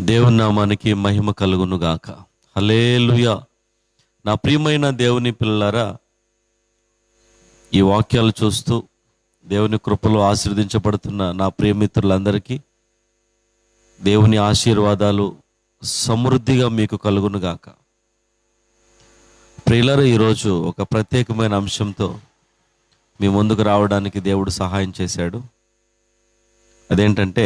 దేవుని నామానికి మహిమ కలుగును గాక. హల్లెలూయా. నా ప్రియమైన దేవుని పిల్లలారా, ఈ వాక్యాలు చూస్తూ దేవుని కృపలో ఆశీర్వదించబడుతున్న నా ప్రియమిత్రులందరికీ దేవుని ఆశీర్వాదాలు సమృద్ధిగా మీకు కలుగును గాక. ప్రియులారా, ఈరోజు ఒక ప్రత్యేకమైన అంశంతో మీ ముందుకు రావడానికి దేవుడు సహాయం చేశాడు. అదేంటంటే,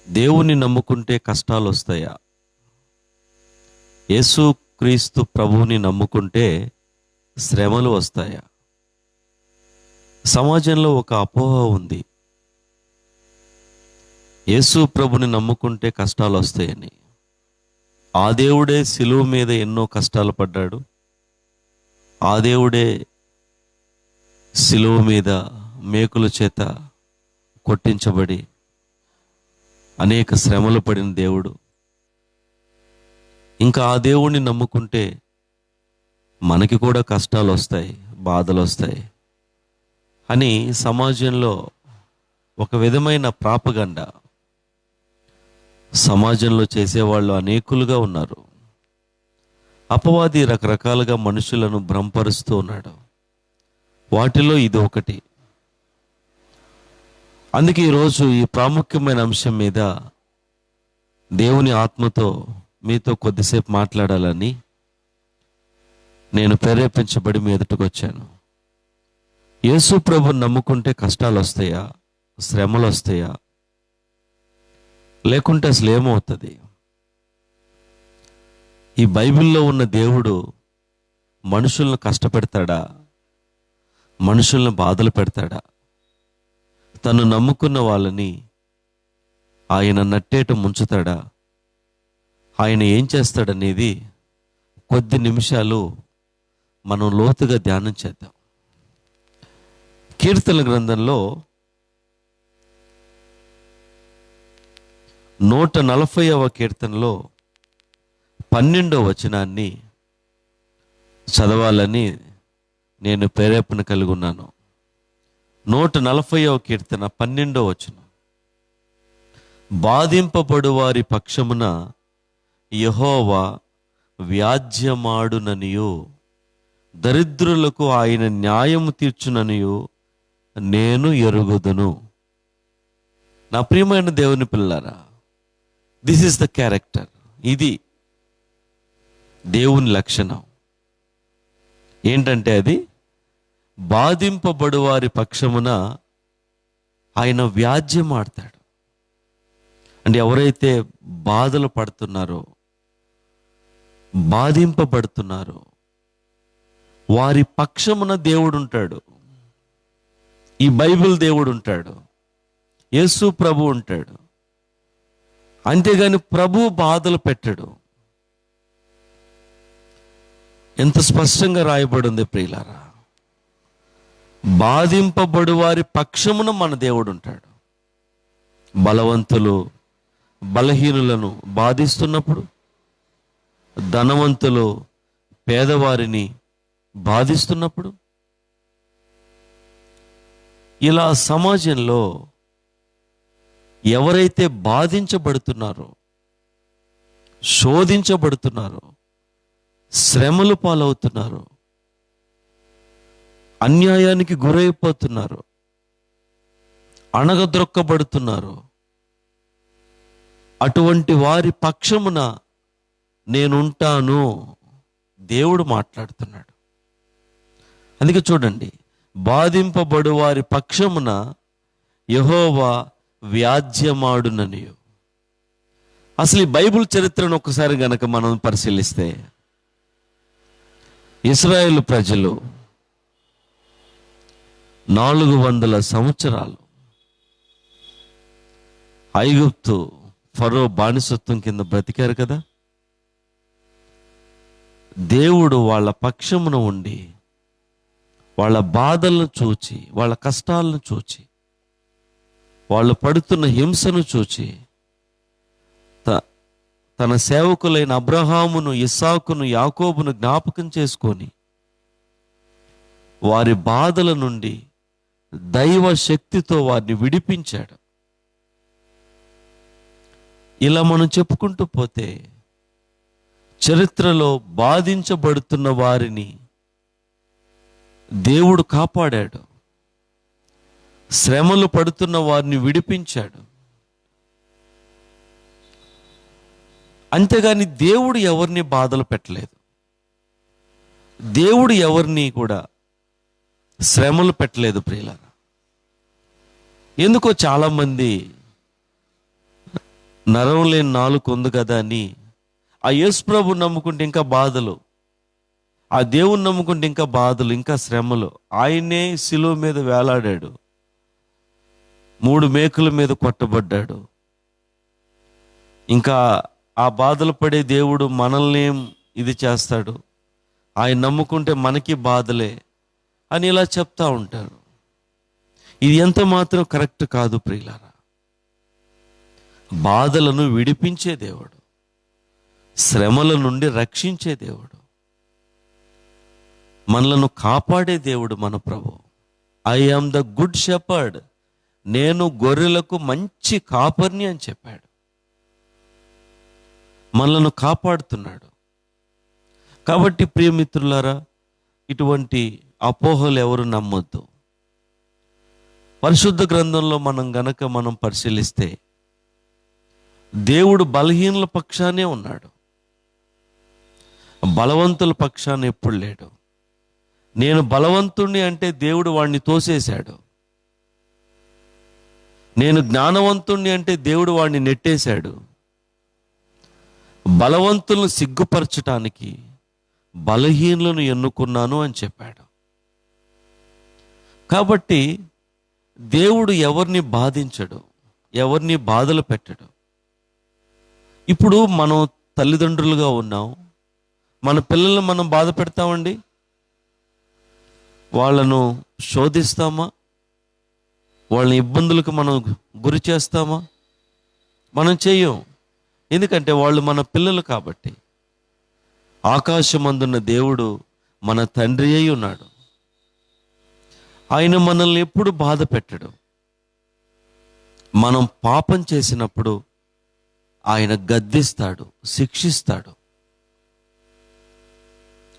దేవుని నమ్ముకుంటే కష్టాలు వస్తాయా? యేసు క్రీస్తు ప్రభువుని నమ్ముకుంటే శ్రమలు వస్తాయా? సమాజంలో ఒక అపోహ ఉంది, యేసు ప్రభుని నమ్ముకుంటే కష్టాలు వస్తాయని. ఆ దేవుడే శిలువ మీద ఎన్నో కష్టాలు పడ్డాడు. ఆ దేవుడే శిలువ మీద మేకుల చేత కొట్టించబడి అనేక శ్రమలు పడిన దేవుడు. ఇంకా ఆ దేవుణ్ణి నమ్ముకుంటే మనకి కూడా కష్టాలు వస్తాయి, బాధలు వస్తాయి అని సమాజంలో ఒక విధమైన ప్రాపగండ సమాజంలో చేసేవాళ్ళు అనేకులుగా ఉన్నారు. అపవాది రకరకాలుగా మనుషులను భ్రమపరుస్తూ ఉన్నాడు. వాటిలో ఇది ఒకటి. అందుకే ఈరోజు ఈ ప్రాముఖ్యమైన అంశం మీద దేవుని ఆత్మతో మీతో కొద్దిసేపు మాట్లాడాలని నేను ప్రేరేపించబడి మీ ఎదుటికి వచ్చాను. యేసు ప్రభుని నమ్ముకుంటే కష్టాలు వస్తాయా? శ్రమలు వస్తాయా? లేకుంటే అసలు ఏమవుతుంది? ఈ బైబిల్లో ఉన్న దేవుడు మనుషులను కష్టపెడతాడా? మనుషులను బాధలు పెడతాడా? తను నమ్ముకున్న వాళ్ళని ఆయన నట్టేట ముంచుతాడా? ఆయన ఏం చేస్తాడనేది కొద్ది నిమిషాలు మనం లోతుగా ధ్యానం చేద్దాం. కీర్తనల గ్రంథంలో 140వ కీర్తనలో 12వ వచనాన్ని చదవాలని నేను ప్రేరేపణ కలిగి ఉన్నాను. 140వ కీర్తన 12వ వచనం. బాధింపబడు వారి పక్షమున యెహోవా వ్యాజ్యమాడుననియు, దరిద్రులకు ఆయన న్యాయము తీర్చుననియు నేను ఎరుగుదును. నా ప్రియమైన దేవుని పిల్లారా, దిస్ ఈస్ ద క్యారెక్టర్. ఇది దేవుని లక్షణం. ఏంటంటే అది బాధింపబడు వారి పక్షమున ఆయన వ్యాజ్యం ఆడతాడు. అంటే ఎవరైతే బాధలు పడుతున్నారో, బాధింపబడుతున్నారో వారి పక్షమున దేవుడు ఉంటాడు. ఈ బైబిల్ దేవుడు ఉంటాడు, యేసు ప్రభు ఉంటాడు. అంతేగాని ప్రభు బాధలు పెట్టాడు. ఎంత స్పష్టంగా రాయబడింది ప్రియులారా. బాధింపబడు వారి పక్షమున మన దేవుడు ఉంటాడు. బలవంతులు బలహీనులను బాధిస్తున్నప్పుడు, ధనవంతులు పేదవారిని బాధిస్తున్నప్పుడు, ఇలా సమాజంలో ఎవరైతే బాధించబడుతున్నారో, శోధించబడుతున్నారో, శ్రమలు పాలవుతున్నారో, అన్యాయానికి గురైపోతున్నారు, అణగద్రొక్కబడుతున్నారు, అటువంటి వారి పక్షమున నేనుంటాను దేవుడు మాట్లాడుతున్నాడు. అందుకే చూడండి, బాధింపబడు వారి పక్షమున యెహోవా వ్యాజ్యమాడుననియు. అసలు ఈ బైబిల్ చరిత్రను ఒకసారి గనక మనం పరిశీలిస్తే, ఇశ్రాయేలు ప్రజలు 400 సంవత్సరాలు ఐగుప్తు ఫరో బానిసత్వం కింద బ్రతికారు కదా. దేవుడు వాళ్ళ పక్షమున ఉండి వాళ్ళ బాధలను చూచి, వాళ్ళ కష్టాలను చూచి, వాళ్ళు పడుతున్న హింసను చూచి తన సేవకులైన అబ్రహామును, ఇస్సాకును, యాకోబును జ్ఞాపకం చేసుకొని వారి బాధల నుండి దైవ శక్తితో వారిని విడిపించాడు. ఇలా మనం చెప్పుకుంటూ పోతే చరిత్రలో బాధించబడుతున్న వారిని దేవుడు కాపాడాడు, శ్రమలు పడుతున్న వారిని విడిపించాడు. అంతేగాని దేవుడు ఎవరిని బాధలు పెట్టలేదు, దేవుడు ఎవరిని కూడా శ్రమలు పెట్టలేదు ప్రియులారా. ఎందుకో చాలామంది నరం లేని నాలుక ఉంది కదా అని ఆ యేసు ప్రభు నమ్ముకుంటే ఇంకా బాధలు, ఆ దేవుని నమ్ముకుంటే ఇంకా బాధలు, ఇంకా శ్రమలు. ఆయనే శిలువ మీద వేలాడాడు, 3 మేకుల మీద కొట్టబడ్డాడు. ఇంకా ఆ బాధలు పడే దేవుడు మనల్ని ఇది చేస్తాడు, ఆయన నమ్ముకుంటే మనకి బాధలే అని ఇలా చెప్తా ఉంటారు. ఇది ఎంత మాత్రం కరెక్ట్ కాదు ప్రియులారా. బాధలను విడిపించే దేవుడు, శ్రమల నుండి రక్షించే దేవుడు, మనలను కాపాడే దేవుడు మన ప్రభు. I am the good shepherd, నేను గొర్రెలకు మంచి కాపర్ని అని చెప్పాడు. మనలను కాపాడుతున్నాడు. కాబట్టి ప్రియమిత్రులారా, ఇటువంటి అపోహలు ఎవరు నమ్మొద్దు. పరిశుద్ధ గ్రంథంలో మనం పరిశీలిస్తే దేవుడు బలహీనుల పక్షానే ఉన్నాడు, బలవంతుల పక్షాన ఎప్పుడు లేడు. నేను బలవంతుణ్ణి అంటే దేవుడు వాడిని తోసేశాడు, నేను జ్ఞానవంతుణ్ణి అంటే దేవుడు వాడిని నెట్టేశాడు. బలవంతులను సిగ్గుపరచటానికి బలహీనులను ఎన్నుకున్నాను అని చెప్పాడు. కాబట్టి దేవుడు ఎవరిని బాధించడు, ఎవరిని బాధలు పెట్టడు. ఇప్పుడు మనం తల్లిదండ్రులుగా ఉన్నాం, మన పిల్లల్ని మనం బాధ పెడతామండి, వాళ్ళను శోధిస్తామా, వాళ్ళని ఇబ్బందులకు మనం గురి చేస్తామా? మనం చెయ్యం. ఎందుకంటే వాళ్ళు మన పిల్లలు కాబట్టి. ఆకాశమందున్న దేవుడు మన తండ్రి అయి ఉన్నాడు, ఆయన మనల్ని ఎప్పుడు బాధ పెట్టడు. మనం పాపం చేసినప్పుడు ఆయన గద్దిస్తాడు, శిక్షిస్తాడు.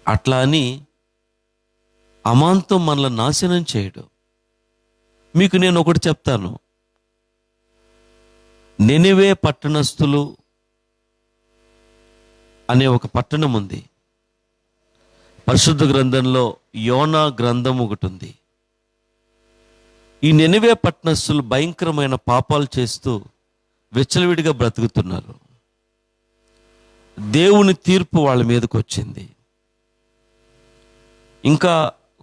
అట్లా అని అమాంతం మనల్ని నాశనం చేయడు. మీకు నేను ఒకటి చెప్తాను. నెనివే పట్టణస్థులు అనే ఒక పట్టణం ఉంది. పరిశుద్ధ గ్రంథంలో యోనా గ్రంథం ఒకటి ఉంది. ఈ నెనివే పట్టణస్థులు భయంకరమైన పాపాలు చేస్తూ విచ్చలవిడిగా బ్రతుకుతున్నారు. దేవుని తీర్పు వాళ్ళ మీదకి వచ్చింది. ఇంకా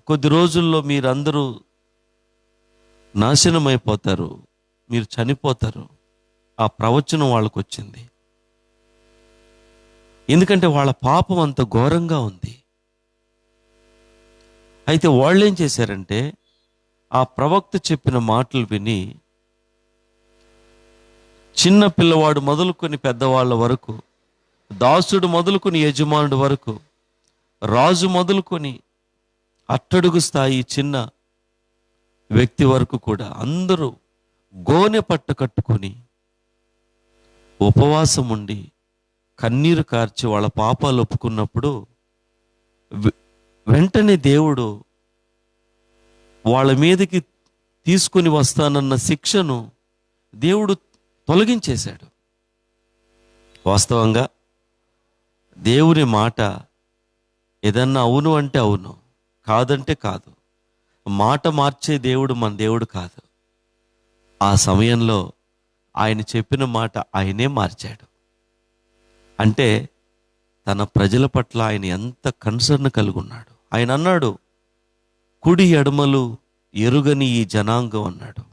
కొద్ది రోజుల్లో మీరందరూ నాశనమైపోతారు, మీరు చనిపోతారు. ఆ ప్రవచనం వాళ్ళకు వచ్చింది. ఎందుకంటే వాళ్ళ పాపం అంత ఘోరంగా ఉంది. అయితే వాళ్ళు ఏం చేశారంటే, ఆ ప్రవక్త చెప్పిన మాటలు విని చిన్న పిల్లవాడు మొదలుకొని పెద్దవాళ్ళ వరకు, దాసుడు మొదలుకొని యజమానుడు వరకు, రాజు మొదలుకొని అట్టడుగు స్థాయి చిన్న వ్యక్తి వరకు కూడా అందరూ గోనె పట్ట కట్టుకొని ఉపవాసం ఉండి కన్నీరు కార్చి వాళ్ళ పాపాలు ఒప్పుకున్నప్పుడు వెంటనే దేవుడు వాళ్ళ మీదకి తీసుకొని వస్తానన్న శిక్షను దేవుడు తొలగించేశాడు. వాస్తవంగా దేవుని మాట ఏదన్నా అవును అంటే అవును, కాదంటే కాదు. మాట మార్చే దేవుడు మన దేవుడు కాదు. ఆ సమయంలో ఆయన చెప్పిన మాట ఆయనే మార్చాడు. అంటే తన ప్రజల పట్ల ఆయన ఎంత కన్సర్న్ కలిగి ఉన్నాడు. ఆయన అన్నాడు, కుడి ఎడమలు ఎరుగని ఈ జనాంగం అన్నాడు.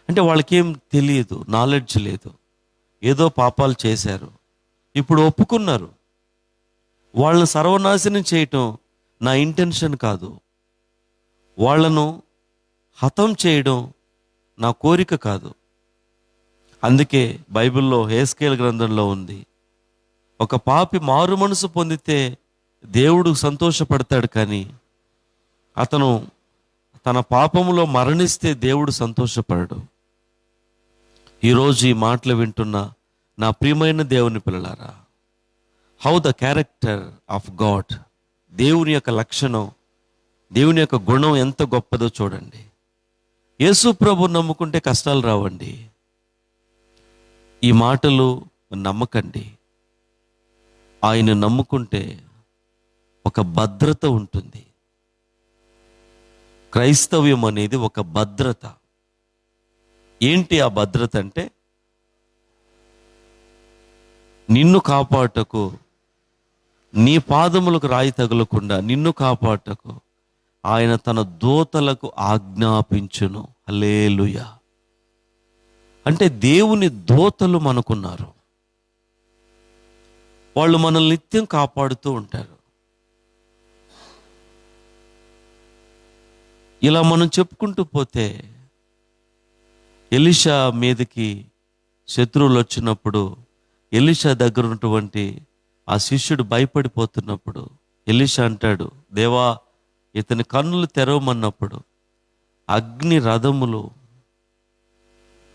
అంటే వాళ్ళకేం తెలియదు, నాలెడ్జ్ లేదు, ఏదో పాపాలు చేశారు, ఇప్పుడు ఒప్పుకున్నారు. వాళ్ళని సర్వనాశనం చేయటం నా ఇంటెన్షన్ కాదు, వాళ్ళను హతం చేయడం నా కోరిక కాదు. అందుకే బైబిల్లో హెస్కేలు గ్రంథంలో ఉంది, ఒక పాపి మారు మనసు పొందితే దేవుడు సంతోషపడతాడు, కానీ అతను తన పాపములో మరణిస్తే దేవుడు సంతోషపడడు. ఈరోజు ఈ మాటలు వింటున్న నా ప్రియమైన దేవుని పిల్లలారా, how the character of God, దేవుని యొక్క లక్షణం, దేవుని యొక్క గుణం ఎంత గొప్పదో చూడండి. యేసు ప్రభు నమ్ముకుంటే కష్టాలు రావండి. ఈ మాటలు నమ్మకండి. ఆయన నమ్ముకుంటే ఒక భద్రత ఉంటుంది. క్రైస్తవ్యం అనేది ఒక భద్రత. ఏంటి ఆ భద్రత అంటే, నిన్ను కాపాడటకు, నీ పాదములకు రాయి తగులకుండా నిన్ను కాపాడటకు ఆయన తన దూతలకు ఆజ్ఞాపించును. హల్లెలూయా. అంటే దేవుని దూతలు మనకున్నారు. వాళ్ళు మనల్ని నిత్యం కాపాడుతూ ఉంటారు. ఇలా మనం చెప్పుకుంటూ పోతే, ఎలీషా మీదకి శత్రువులు వచ్చినప్పుడు ఎలీషా దగ్గర ఉన్నటువంటి ఆ శిష్యుడు భయపడిపోతున్నప్పుడు ఎలీషా అంటాడు, దేవా ఇతని కన్నులు తెరవమన్నప్పుడు అగ్ని రథములు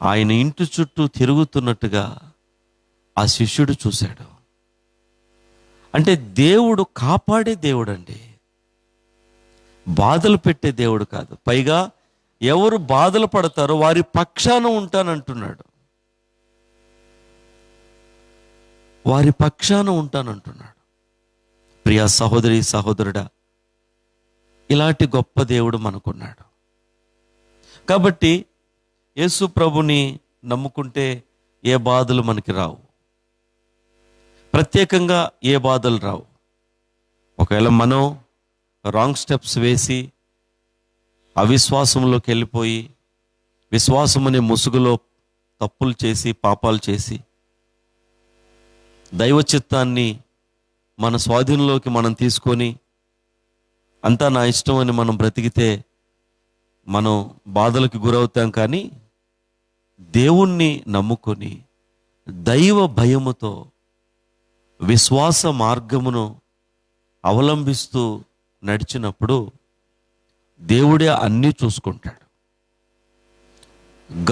ఆయన ఇంటి చుట్టూ తిరుగుతున్నట్టుగా ఆ శిష్యుడు చూశాడు. అంటే దేవుడు కాపాడే దేవుడు అండి, బాధలు పెట్టే దేవుడు కాదు. పైగా ఎవరు బాధలు పడతారో వారి పక్షాన ఉంటానంటున్నాడు. వారి పక్షాన ఉంటానంటున్నాడు. ప్రియా సహోదరి సహోదరుడా, ఇలాంటి గొప్ప దేవుడు మనకున్నాడు. కాబట్టి యేసు ప్రభుని నమ్ముకుంటే ఏ బాధలు మనకి రావు. ప్రత్యేకంగా ఏ బాధలు రావు. ఒకవేళ మనం రాంగ్ స్టెప్స్ వేసి అవిశ్వాసంలోకి వెళ్ళిపోయి విశ్వాసం అనే ముసుగులో తప్పులు చేసి పాపాలు చేసి దైవ చిత్తాన్ని మన స్వాధీనంలోకి మనం తీసుకొని అంతా నా ఇష్టం అని మనం బ్రతికితే మనం బాధలకు గురవుతాం. కానీ దేవుణ్ణి నమ్ముకొని దైవ భయముతో విశ్వాస మార్గమును అవలంబిస్తూ నడిచినప్పుడు దేవుడే అన్నీ చూసుకుంటాడు.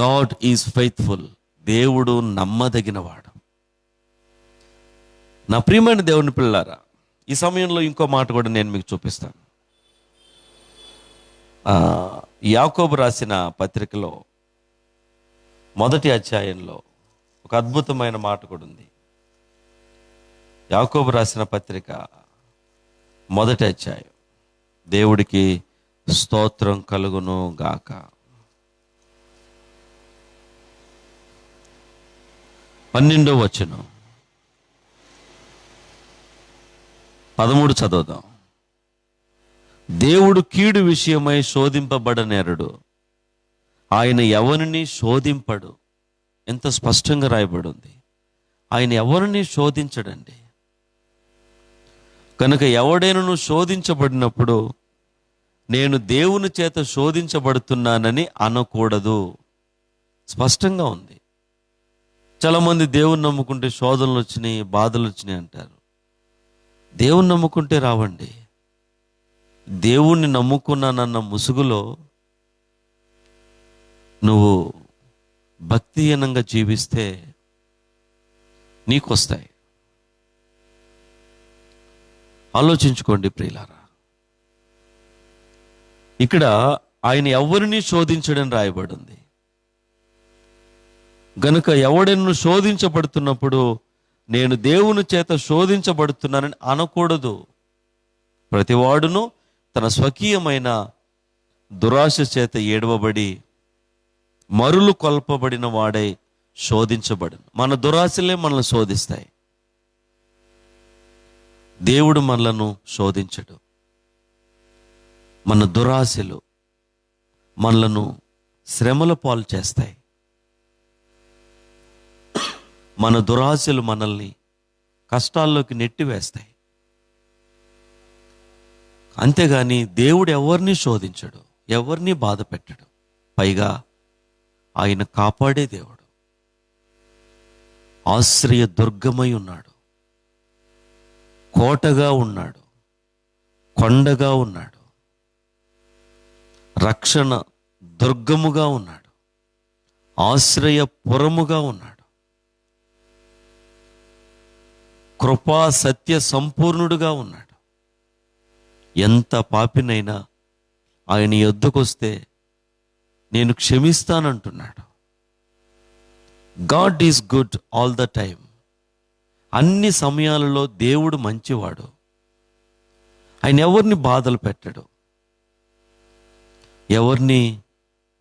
God is faithful. దేవుడు నమ్మదగినవాడు. నా ప్రియమైన దేవుని పిల్లారా, ఈ సమయంలో ఇంకో మాట కూడా నేను మీకు చూపిస్తాను. యాకోబు రాసిన పత్రికలో మొదటి అధ్యాయంలో ఒక అద్భుతమైన మాట కూడా ఉంది. యాకోబు రాసిన పత్రిక మొదటి అధ్యాయం. దేవుడికి స్తోత్రం కలుగును గాక. 12వ వచనం 13 చదువుదాం. దేవుడు కీడు విషయమై శోధింపబడనేరడు, ఆయన ఎవరిని శోధింపడు. ఎంత స్పష్టంగా రాయబడి ఉంది. ఆయన ఎవరిని శోధించడండి. కనుక ఎవడైనను శోధించబడినప్పుడు నేను దేవుని చేత శోధించబడుతున్నానని అనకూడదు. స్పష్టంగా ఉంది. చాలామంది దేవుని నమ్ముకుంటే శోధనలు వచ్చినాయి, బాధలు వచ్చినాయి అంటారు. దేవుని నమ్ముకుంటే రావండి. దేవుణ్ణి నమ్ముకున్నానన్న ముసుగులో నువ్వు భక్తిహీనంగా జీవిస్తే నీకు వస్తాయి. ఆలోచించుకోండి ప్రియులారా. ఇక్కడ ఆయన ఎవరిని శోధించడని రాయబడి ఉంది. గనుక ఎవడెన్ను శోధించబడుతున్నప్పుడు నేను దేవుని చేత శోధించబడుతున్నానని అనకూడదు. ప్రతివాడును తన స్వకీయమైన దురాశ చేత ఏడవబడి మరులు కొల్పబడిన వాడై శోధించబడును. మన దురాశలే మనల్ని శోధిస్తాయి. దేవుడు మనలను శోధించడు. మన దురాశలు మనలను శ్రమల పాలు చేస్తాయి. మన దురాశలు మనల్ని కష్టాల్లోకి నెట్టివేస్తాయి. అంతేగాని దేవుడు ఎవరిని శోధించడు, ఎవరిని బాధ పెట్టడు. పైగా ఆయన కాపాడే దేవుడు. ఆశ్రయ దుర్గమై ఉన్నాడు, కోటగా ఉన్నాడు, కొండగా ఉన్నాడు, రక్షణ దుర్గముగా ఉన్నాడు, ఆశ్రయ పురముగా ఉన్నాడు. కృపా సత్య సంపూర్ణుడుగా ఉన్నాడు. ఎంత పాపినైనా ఆయన యొద్దకొస్తే నేను క్షమిస్తానంటున్నాడు. God is good all the time. అన్ని సమయాలలో దేవుడు మంచివాడు. ఆయన ఎవరిని బాధలు పెట్టడు, ఎవరిని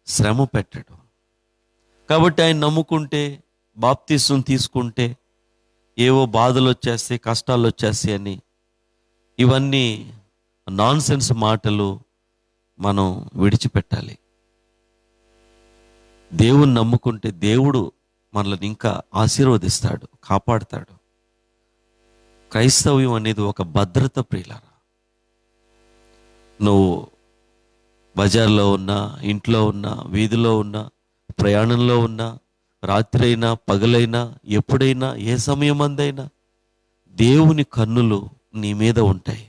శ్రమ పెట్టడు. కాబట్టి ఆయన నమ్ముకుంటే, బాప్తిసం తీసుకుంటే ఏవో బాధలు వచ్చేస్తాయి, కష్టాలు వచ్చేస్తాయి అని ఇవన్నీ నాన్ సెన్స్ మాటలు మనం విడిచిపెట్టాలి. దేవుని నమ్ముకుంటే దేవుడు మనల్ని ఇంకా ఆశీర్వదిస్తాడు, కాపాడుతాడు. క్రైస్తవ్యం అనేది ఒక భద్రత ప్రియులారా. నువ్వు బజార్లో ఉన్నా, ఇంట్లో ఉన్నా, వీధిలో ఉన్నా, ప్రయాణంలో ఉన్నా, రాత్రి అయినా పగలైనా, ఎప్పుడైనా, ఏ సమయం అందైనా దేవుని కన్నులు నీ మీద ఉంటాయి.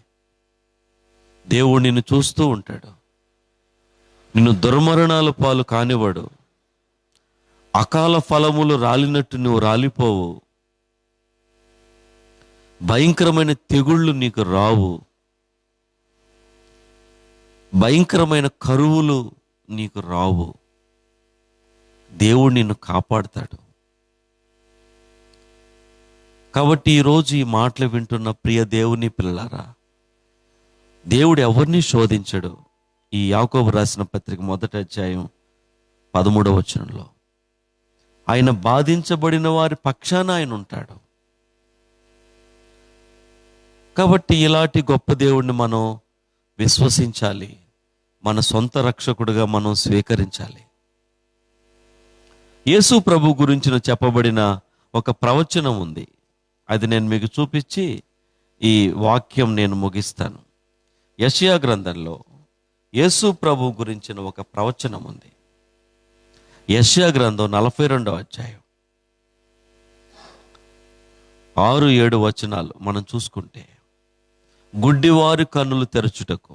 దేవుడు నిన్ను చూస్తూ ఉంటాడు. నిన్ను దుర్మరణాల పాలు కానివాడు. అకాల ఫలములు రాలినట్టు నువ్వు రాలిపోవు. భయంకరమైన తెగుళ్ళు నీకు రావు. భయంకరమైన కరువులు నీకు రావు. దేవుడు నిన్ను కాపాడుతాడు. కాబట్టి ఈరోజు ఈ మాటలు వింటున్న ప్రియ దేవుని పిల్లలారా, దేవుడు ఎవరిని శోధించడు. ఈ యాకోబు రాసిన పత్రిక 1వ అధ్యాయం 13వ వచనంలో ఆయన బాధించబడిన వారి పక్షాన ఆయన ఉంటాడు. కాబట్టి ఇలాంటి గొప్ప దేవుడిని మనం విశ్వసించాలి, మన సొంత రక్షకుడిగా మనం స్వీకరించాలి. యేసు ప్రభు గురించి చెప్పబడిన ఒక ప్రవచనం ఉంది. అది నేను మీకు చూపించి ఈ వాక్యం నేను ముగిస్తాను. యెషయా గ్రంథంలో యేసు ప్రభు గురించిన ఒక ప్రవచనం ఉంది. యెషయా గ్రంథం 42వ అధ్యాయం 6-7 వచనాలు మనం చూసుకుంటే, గుడ్డివారి కన్నులు తెరచుటకు,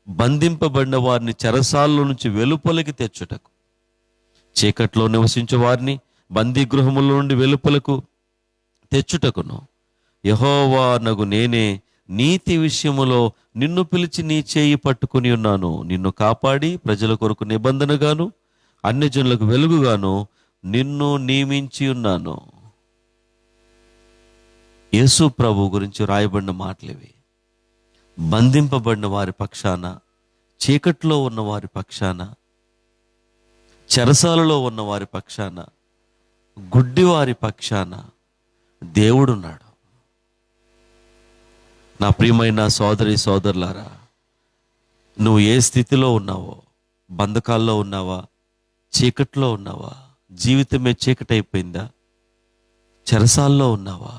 బంధింపబడిన వారిని చెరసాల్లో నుంచి వెలుపలికి తెచ్చుటకు, చీకట్లో నివసించే వారిని బందీగృహముల నుండి వెలుపలకు తెచ్చుటకును, యెహోవా నగు నేనే నీతి విషయములో నిన్ను పిలిచి నీ చేయి పట్టుకుని ఉన్నాను. నిన్ను కాపాడి ప్రజల కొరకు నిబంధనగాను అన్యజనులకు వెలుగుగాను నిన్ను నియమించి ఉన్నాను. యేసు ప్రభు గురించి రాయబడిన మాటలివి. బంధింపబడిన వారి పక్షాన, చీకట్లో ఉన్న వారి పక్షాన, చెరసాలలో ఉన్న వారి పక్షాన, గుడ్డివారి పక్షాన దేవుడున్నాడు. నా ప్రియమైన సోదరి సోదరులారా, నువ్వు ఏ స్థితిలో ఉన్నావో, బంధకాల్లో ఉన్నావా, చీకట్లో ఉన్నావా, జీవితమే చీకటి అయిపోయిందా, చెరసాల్లో ఉన్నావా,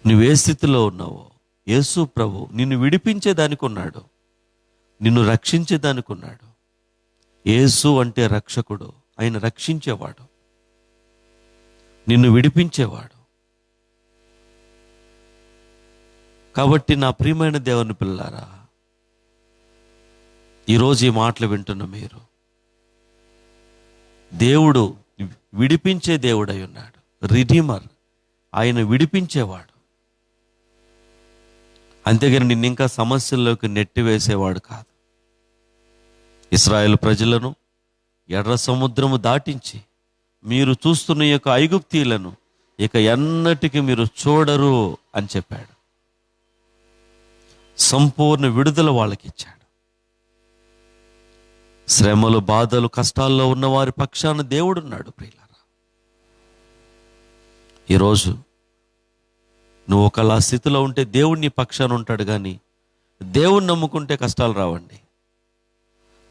నువ్వే స్థితిలో ఉన్నావో, యేసు ప్రభు నిన్ను విడిపించేదానికి ఉన్నాడు, నిన్ను రక్షించేదానికి ఉన్నాడు. యేసు అంటే రక్షకుడు. ఆయన రక్షించేవాడు, నిన్ను విడిపించేవాడు. కాబట్టి నా ప్రియమైన దేవుని పిల్లారా, ఈరోజు ఈ మాటలు వింటున్న మీరు, దేవుడు విడిపించే దేవుడై ఉన్నాడు. రిడీమర్, ఆయన విడిపించేవాడు. అంతేగాని నిన్ను ఇంకా సమస్యల్లోకి నెట్టివేసేవాడు కాదు. ఇశ్రాయేలు ప్రజలను ఎర్ర సముద్రము దాటించి, మీరు చూస్తున్న యొక్క ఐగుప్తీయులను ఇక ఎన్నటికీ మీరు చూడరు అని చెప్పాడు. సంపూర్ణ విడుదల వాళ్ళకి ఇచ్చాడు. శ్రమలు, బాధలు, కష్టాల్లో ఉన్న వారి పక్షాన దేవుడున్నాడు. ప్రియులారా, ఈరోజు నువ్వు ఒకలా స్థితిలో ఉంటే దేవుడు నీ పక్షాన ఉంటాడు. కానీ దేవుణ్ణి నమ్ముకుంటే కష్టాలు రావండి.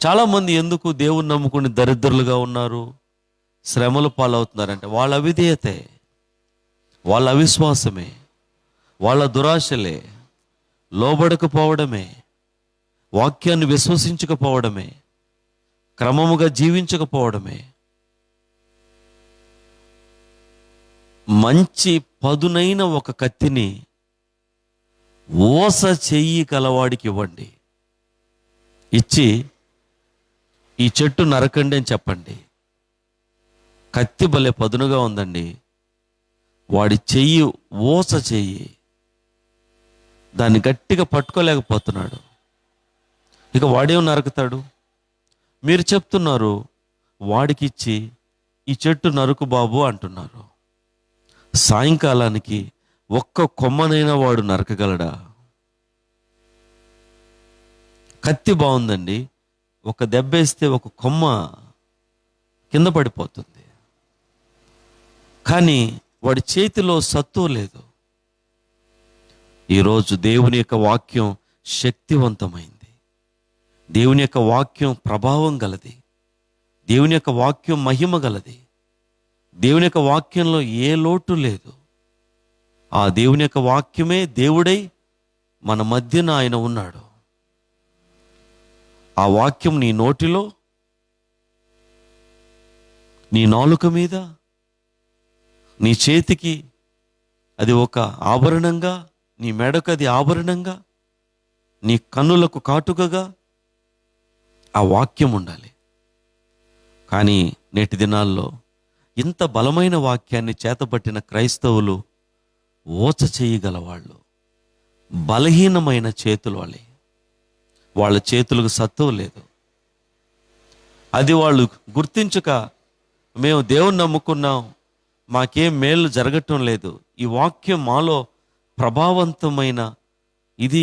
చాలామంది ఎందుకు దేవుణ్ణి నమ్ముకుని దరిద్రులుగా ఉన్నారు, శ్రమలు పాలవుతున్నారంటే వాళ్ళ అవిధేయతే, వాళ్ళ అవిశ్వాసమే, వాళ్ళ దురాశలే, లోబడకపోవడమే, వాక్యాన్ని విశ్వసించకపోవడమే, క్రమముగా జీవించకపోవడమే. మంచి పదునైన ఒక కత్తిని ఓస చెయ్యి కలవాడికి ఇవ్వండి, ఇచ్చి ఈ చెట్టు నరకండి అని చెప్పండి. కత్తి భలే పదునుగా ఉందండి, వాడి చెయ్యి ఊస చెయ్యి, దాన్ని గట్టిగా పట్టుకోలేకపోతున్నాడు. ఇక వాడేం నరుకుతాడు? మీరు చెప్తున్నారు వాడికిచ్చి ఈ చెట్టు నరుకు బాబు అంటున్నారు. సాయంకాలానికి ఒక్క కొమ్మనైనా వాడు నరకగలడా? కత్తి బాగుందండి, ఒక దెబ్బేస్తే ఒక కొమ్మ కింద పడిపోతుంది, కానీ వాడి చేతిలో సత్తువ లేదు. ఈరోజు దేవుని యొక్క వాక్యం శక్తివంతమైంది, దేవుని యొక్క వాక్యం ప్రభావం గలది, దేవుని యొక్క వాక్యం మహిమ గలది, దేవుని యొక్క వాక్యంలో ఏ లోటు లేదు. ఆ దేవుని యొక్క వాక్యమే దేవుడై మన మధ్యన ఆయన ఉన్నాడు. ఆ వాక్యం నీ నోటిలో, నీ నాలుక మీద, నీ చేతికి అది ఒక ఆభరణంగా, నీ మెడకు అది ఆభరణంగా, నీ కన్నులకు కాటుకగా ఆ వాక్యం ఉండాలి. కానీ నేటి దినాల్లో ఇంత బలమైన వాక్యాన్ని చేతపట్టిన క్రైస్తవులు ఓచ చేయగలవాళ్ళు, బలహీనమైన చేతులు వాళ్ళ చేతులకు సత్తువ లేదు. అది వాళ్ళు గుర్తించక, మేము దేవుని నమ్ముకున్నాం, మాకేం మేలు జరగటం లేదు, ఈ వాక్యం మాలో ప్రభావవంతమైన ఇది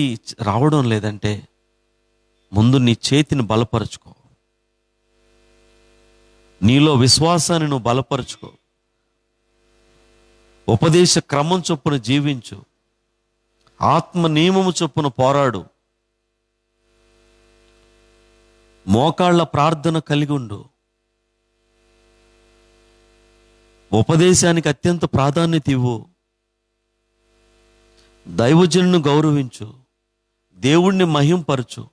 రావడం లేదంటే, ముందు నీ చేతిని బలపరుచుకో, నీలో విశ్వాసాన్ని నువ్వు బలపరుచుకో, ఉపదేశ క్రమం చొప్పున జీవించు, ఆత్మ నియమము చొప్పున పోరాడు, మోకాళ్ళ ప్రార్థన కలిగి ఉండు, ఉపదేశానికి అత్యంత ప్రాధాన్యత ఇవ్వు, దైవజనుని గౌరవించు, దేవుణ్ణి మహింపరచు,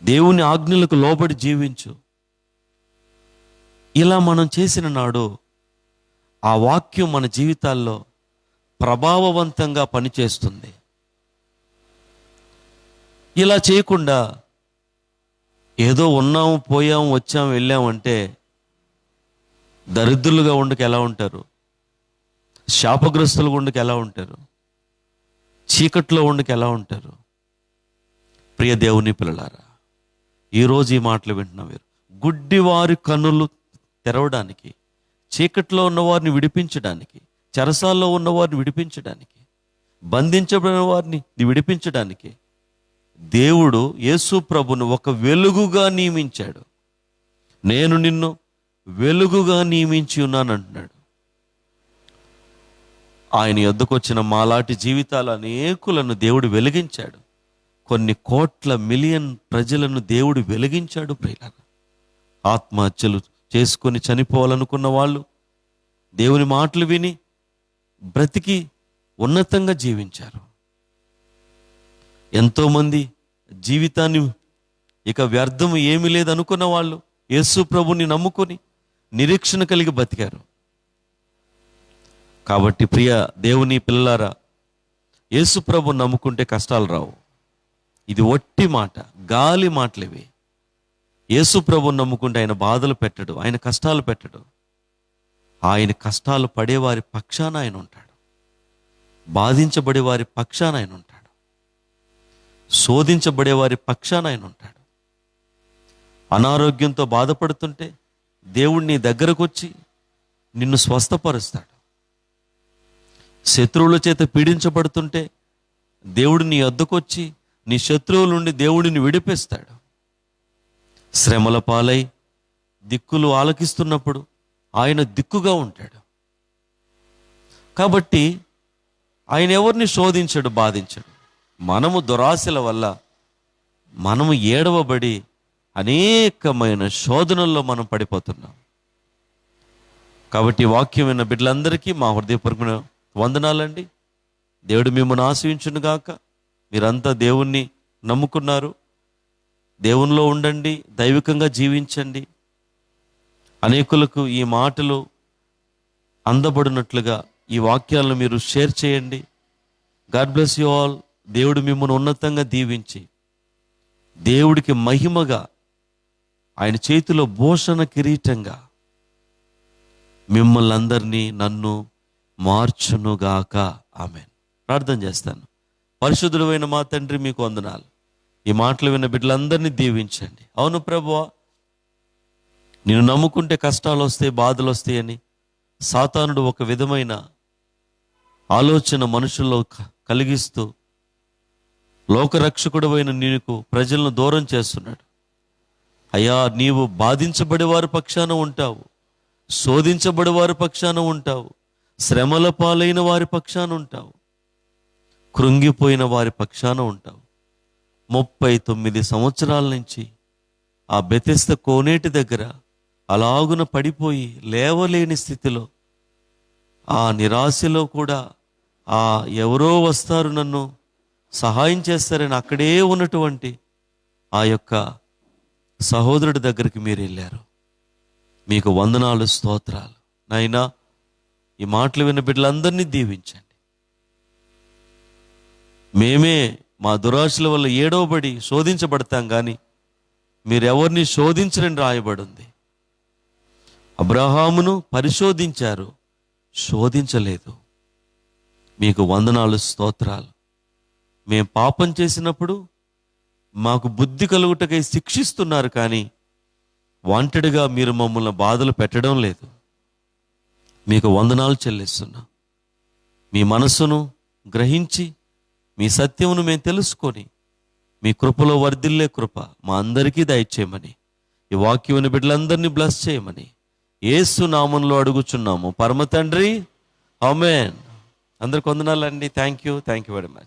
దేవుని ఆజ్ఞలకు లోబడి జీవించు. ఇలా మనం చేసిన నాడు ఆ వాక్యం మన జీవితాల్లో ప్రభావవంతంగా పనిచేస్తుంది. ఇలా చేయకుండా ఏదో ఉన్నాము, పోయాము, వచ్చాము, వెళ్ళామంటే దరిద్రులుగా ఉండక ఎలా ఉంటారు? శాపగ్రస్తులుగా ఉండక ఎలా ఉంటారు? చీకట్లో ఉండక ఎలా ఉంటారు? ప్రియ దేవుని పిల్లలారా, ఈరోజు ఈ మాటలు వింటున్న మీరు, గుడ్డివారి కన్నులు తెరవడానికి, చీకట్లో ఉన్నవారిని విడిపించడానికి, చెరసాల్లో ఉన్నవారిని విడిపించడానికి, బంధించబడిన వారిని విడిపించడానికి దేవుడు యేసు ప్రభును ఒక వెలుగుగా నియమించాడు. నేను నిన్ను వెలుగుగా నియమించి ఉన్నాను అంటున్నాడు. ఆయన యొద్దకు వచ్చిన మాలాంటి జీవితాలు అనేకులను దేవుడు వెలిగించాడు. కొన్ని కోట్ల మిలియన్ ప్రజలను దేవుడు వెలిగించాడు. ప్రియులారా, ఆత్మహత్యలు చేసుకొని చనిపోవాలనుకున్న వాళ్ళు దేవుని మాటలు విని బ్రతికి ఉన్నతంగా జీవించారు. ఎంతోమంది జీవితాన్ని ఇక వ్యర్థం ఏమీ లేదనుకున్న వాళ్ళు యేసు ప్రభుని నమ్ముకొని నిరీక్షణ కలిగి బతికారు. కాబట్టి ప్రియ దేవుని పిల్లలారా, యేసు ప్రభుని నమ్ముకుంటే కష్టాలు రావు. ఇది ఒట్టి మాట, గాలి మాటలేవి. యేసు ప్రభుని నమ్ముకుంటే ఆయన బాధలు పెట్టడు, ఆయన కష్టాలు పెట్టడు. ఆయన కష్టాలు పడేవారి పక్షాన ఆయన ఉంటాడు, బాధించబడే వారి పక్షాన ఆయన ఉంటాడు, శోధించబడే వారి పక్షాన ఆయన ఉంటాడు. అనారోగ్యంతో బాధపడుతుంటే దేవుడు నీ దగ్గరకు వచ్చి నిన్ను స్వస్థపరుస్తాడు. శత్రువుల చేత పీడించబడుతుంటే దేవుడు నీ వద్దకొచ్చి నీ శత్రువుల నుండి దేవుడిని విడిపిస్తాడు. శ్రమల పాలై దిక్కులు ఆలకిస్తున్నప్పుడు ఆయన దిక్కుగా ఉంటాడు. కాబట్టి ఆయన ఎవరిని శోధించడు, బాధించడు. మనము దురాశల వల్ల మనము ఏడవబడి అనేకమైన శోధనల్లో మనం పడిపోతున్నాం. కాబట్టి వాక్యం విన్న బిడ్డలందరికీ మా హృదయపూర్వక వందనాలండి. దేవుడు మిమ్మల్ని ఆశీర్వదించును గాక. మీరంతా దేవుణ్ణి నమ్ముకున్నారు, దేవునిలో ఉండండి, దైవికంగా జీవించండి. అనేకులకు ఈ మాటలు అందబడినట్లుగా ఈ వాక్యాలను మీరు షేర్ చేయండి. God bless you all. దేవుడు మిమ్మల్ని ఉన్నతంగా దీవించి దేవుడికి మహిమగా ఆయన చేతిలో భూషణ కిరీటంగా మిమ్మల్ని అందరినీ నన్ను మార్చునుగాక. ఆమేన్. ప్రార్థన చేస్తాను. పరిశుద్ధుడైన మా తండ్రి, మీకు వందనాలు. ఈ మాటలు విన్న బిడ్డలందరినీ దీవించండి. అవును ప్రభువా, నేను నమ్ముకుంటే కష్టాలు వస్తాయి, బాధలు వస్తాయని సాతానుడు ఒక విధమైన ఆలోచన మనుషుల్లో కలిగిస్తూ లోకరక్షకుడు అయిన నీకు ప్రజలను దూరం చేస్తున్నాడు. అయ్యా, నీవు బాధించబడి వారి పక్షాన ఉంటావు, శోధించబడి వారి పక్షాన ఉంటావు, శ్రమల పాలైన వారి పక్షాన ఉంటావు, కృంగిపోయిన వారి పక్షాన ఉంటావు. 39 సంవత్సరాల నుంచి ఆ బెతెస్దా కోనేటి దగ్గర అలాగున పడిపోయి లేవలేని స్థితిలో, ఆ నిరాశలో కూడా ఎవరో వస్తారు నన్ను సహాయం చేస్తారని అక్కడే ఉన్నటువంటి ఆ యొక్క సహోదరుడి దగ్గరికి మీరు వెళ్ళారు. మీకు వందనాలు, స్తోత్రాలు నాయనా. ఈ మాటలు విన్న బిడ్డలందరినీ దీవించండి. మేమే మా దురాశల వల్ల ఏడవబడి శోధించబడతాం, కానీ మీరెవరిని శోధించరని రాయబడి ఉంది. అబ్రహామును పరిశోధించారు, శోధించలేదు. మీకు వందనాలు, స్తోత్రాలు. మేము పాపం చేసినప్పుడు మాకు బుద్ధి కలుగుటకై శిక్షిస్తున్నారు, కానీ వాంటెడ్గా మీరు మమ్మల్ని బాధలు పెట్టడం లేదు. మీకు వందనాలు చెల్లిస్తున్నా. మీ మనస్సును గ్రహించి మీ సత్యమును మేము తెలుసుకొని మీ కృపలో వర్ధిల్లే కృప మా అందరికీ దయచేయమని, ఈ వాక్యముని బిడ్డలందరినీ బ్లెస్ చేయమని యేసు నామములో అడుగుచున్నాము పరమ తండ్రి. ఆమేన్. అందరికి వందనాలండి. Thank you very much.